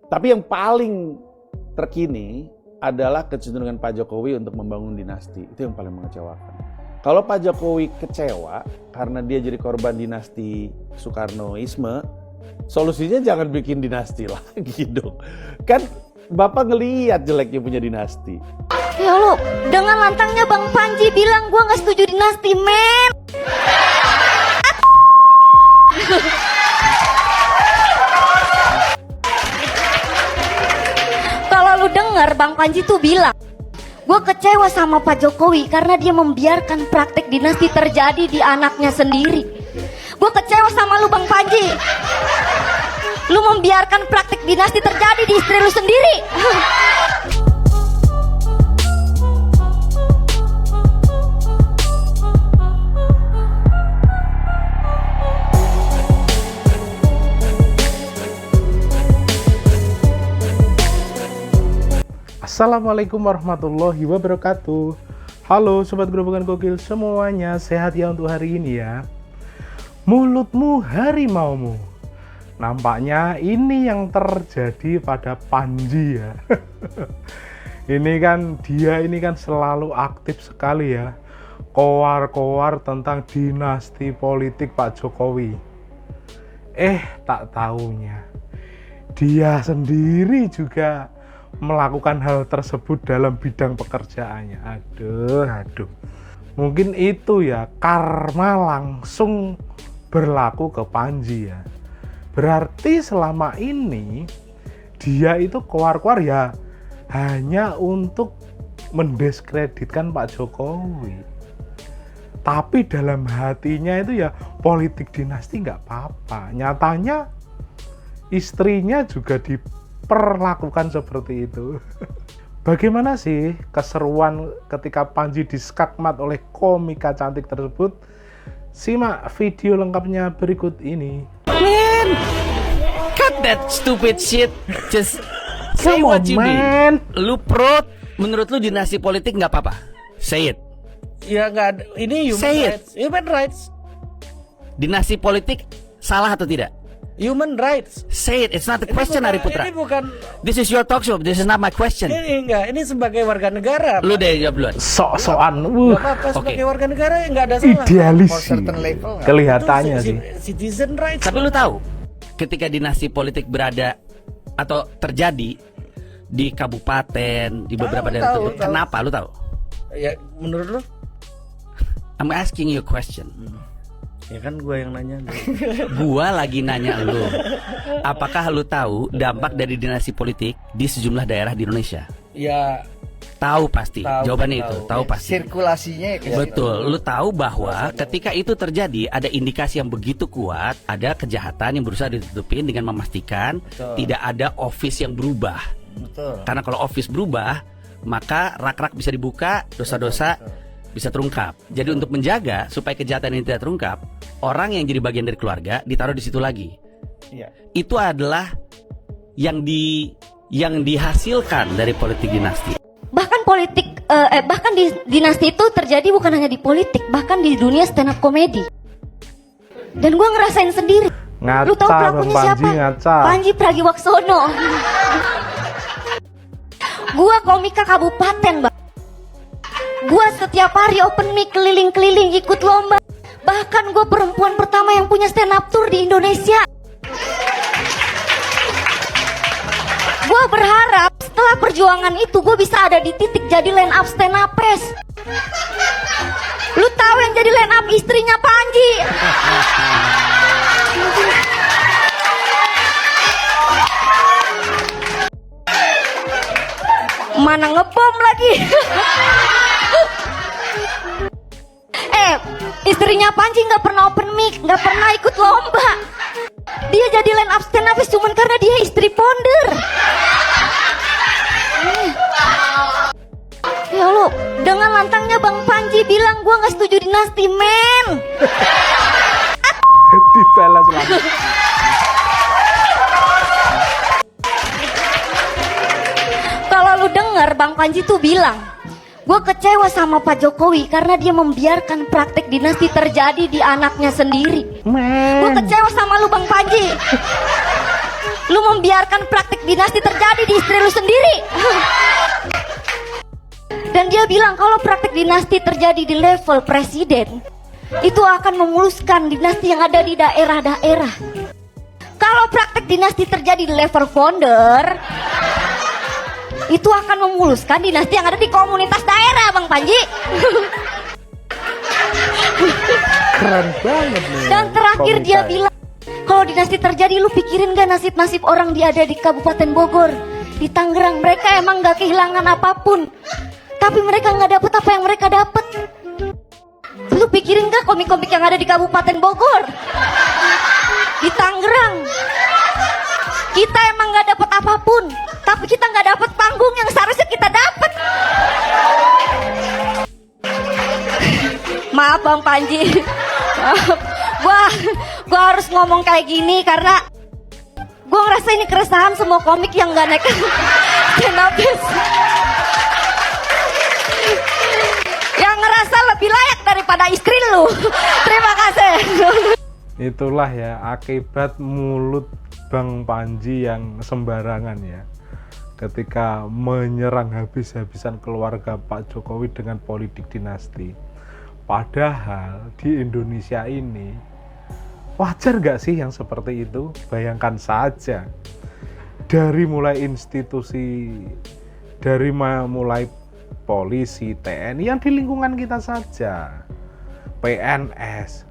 Tapi yang paling terkini adalah kecenderungan Pak Jokowi untuk membangun dinasti. Itu yang paling mengecewakan. Kalau Pak Jokowi kecewa karena dia jadi korban dinasti Soekarnoisme, solusinya jangan bikin dinasti lagi dong. Kan Bapak ngelihat jeleknya punya dinasti. Ya lo, dengan lantangnya Bang Panji bilang gua nggak setuju dinasti, men. Kalau lu denger Bang Panji tuh bilang, gue kecewa sama Pak Jokowi karena dia membiarkan praktek dinasti terjadi di anaknya sendiri. Gue kecewa sama lu Bang Panji. Lu membiarkan praktek dinasti terjadi di istri lu sendiri. Assalamualaikum warahmatullahi wabarakatuh. Halo sobat gerobongan gokil semuanya, sehat ya untuk hari ini ya. Mulutmu harimaumu. Nampaknya ini yang terjadi pada Panji ya. Ini kan selalu aktif sekali ya, koar-koar tentang dinasti politik Pak Jokowi. Tak taunya dia sendiri juga melakukan hal tersebut dalam bidang pekerjaannya. Aduh. Mungkin itu ya karma langsung berlaku ke Panji ya. Berarti selama ini dia itu keluar-keluar ya hanya untuk mendiskreditkan Pak Jokowi. Tapi dalam hatinya itu ya politik dinasti nggak apa-apa. Nyatanya istrinya juga diperlakukan seperti itu. Bagaimana sih keseruan ketika Panji diskakmat oleh komika cantik tersebut? Simak video lengkapnya berikut ini. Man, cut that stupid shit. Just say Come what on, you man. mean. Lu pro, menurut lu dinasti politik nggak apa-apa? Say it. Ya nggak ada. Ini human Say it. rights. Human rights. Dinasti politik salah atau tidak? Human rights. Say it. It's not a question, Ari Putra. Ini bukan. This is your talk show. This is not my question. Ini enggak. Ini sebagai warga negara. Lu deh jawab duluan. Sok-sokan, Nggak apa-apa sebagai warga negara ya nggak ada salah. idealis For sih. certain level nggak? Kelihatannya Itu sih. citizen rights. Tapi lu tahu, ketika dinasti politik berada atau terjadi di kabupaten, di beberapa daerah tahu, tertentu, tahu. kenapa? Lu tahu? Ya menurut lu? I'm asking you a question. Ya kan gua yang nanya. Gua lagi nanya lu, apakah lu tahu dampak dari dinasti politik di sejumlah daerah di Indonesia? Ya Tahu pasti. Tahu, Jawabannya tahu. itu, tahu pasti. Sirkulasinya ya ke situ. Betul. Lu tahu bahwa ketika itu terjadi ada indikasi yang begitu kuat, ada kejahatan yang berusaha ditutupin dengan memastikan Betul. tidak ada office yang berubah. Betul. Karena kalau office berubah, maka rak-rak bisa dibuka, dosa-dosa bisa terungkap. Jadi untuk menjaga supaya kejahatan ini tidak terungkap, orang yang jadi bagian dari keluarga ditaruh di situ lagi. Iya. Itu adalah yang dihasilkan dari politik dinasti. Bahkan di dinasti itu terjadi bukan hanya di politik, bahkan di dunia stand up comedy. Dan gue ngerasain sendiri. Ngaca, Lu tahu Bang pelakunya Panji, siapa? ngaca. Panji Pragiwaksono. Gua komika kabupaten, Bang. Gua setiap hari open mic keliling-keliling ikut lomba. Bahkan gue perempuan pertama yang punya stand up tour di Indonesia. Gue berharap setelah perjuangan itu gue bisa ada di titik jadi line up stand up pes. Lu tahu yang jadi line up istrinya Panji? Mana ngebom lagi. Istrinya Panji nggak pernah open mic, nggak pernah ikut lomba. Dia jadi line up stand up cuman karena dia istri founder. Ya lo, dengan lantangnya Bang Panji bilang gua nggak setuju dinasti, men. Dibalas lagi. Kalau lu denger Bang Panji tuh bilang, gue kecewa sama Pak Jokowi karena dia membiarkan praktek dinasti terjadi di anaknya sendiri. Gue kecewa sama lu Bang Panji. Lu membiarkan praktik dinasti terjadi di istri lu sendiri. Dan dia bilang kalau praktik dinasti terjadi di level presiden, itu akan memuluskan dinasti yang ada di daerah-daerah. Kalau praktik dinasti terjadi di level founder, itu akan memuluskan dinasti yang ada di komunitas daerah, Bang Panji. Keren banget nih. Dan terakhir dia komika. bilang, kalau dinasti terjadi, lu pikirin gak nasib-nasib orang dia ada di Kabupaten Bogor, di Tangerang. Mereka emang gak kehilangan apapun, tapi mereka gak dapet apa yang mereka dapet. Lu pikirin gak komik-komik yang ada di Kabupaten Bogor, di Tangerang? Kita emang gak dapet apapun, tapi kita gak dapet panggung yang seharusnya kita dapet. Maaf Bang Panji. Gua harus ngomong kayak gini karena gua ngerasa ini keresahan semua komik yang gak naik stand-upers. Yang ngerasa lebih layak daripada istri lu. Terima kasih. Itulah ya akibat mulut Bang Panji yang sembarangan ya, ketika menyerang habis-habisan keluarga Pak Jokowi dengan politik dinasti. Padahal di Indonesia ini wajar gak sih yang seperti itu? Bayangkan saja, dari mulai institusi, dari mulai polisi, TNI yang di lingkungan kita saja, PNS,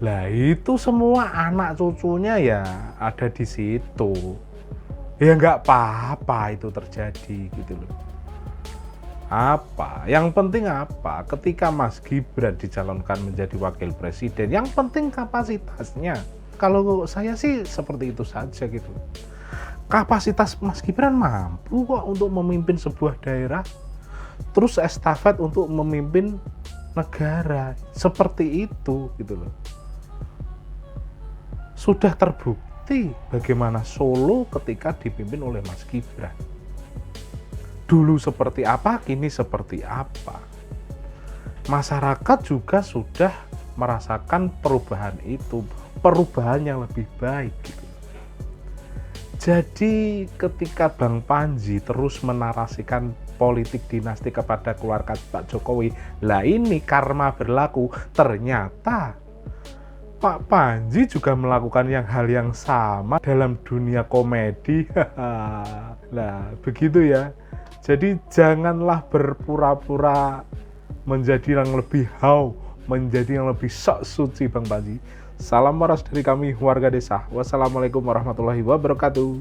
lah itu semua anak cucunya ya ada di situ. Ya nggak apa-apa itu terjadi gitu loh. Apa? Yang penting apa? Ketika Mas Gibran dicalonkan menjadi wakil presiden, yang penting kapasitasnya. Kalau saya sih seperti itu saja gitu. Kapasitas Mas Gibran mampu kok untuk memimpin sebuah daerah, terus estafet untuk memimpin negara. Seperti itu gitu loh. Sudah terbukti bagaimana Solo ketika dipimpin oleh Mas Gibran. Dulu seperti apa, kini seperti apa. Masyarakat juga sudah merasakan perubahan itu, perubahan yang lebih baik gitu. Jadi ketika Bang Panji terus menarasikan politik dinasti kepada keluarga Pak Jokowi, lah ini karma berlaku. Ternyata Pak Panji juga melakukan hal yang sama dalam dunia komedi. Nah, begitu ya. Jadi janganlah berpura-pura menjadi yang lebih menjadi yang lebih sok suci Bang Panji. Salam waras dari kami warga desa. Wassalamualaikum warahmatullahi wabarakatuh.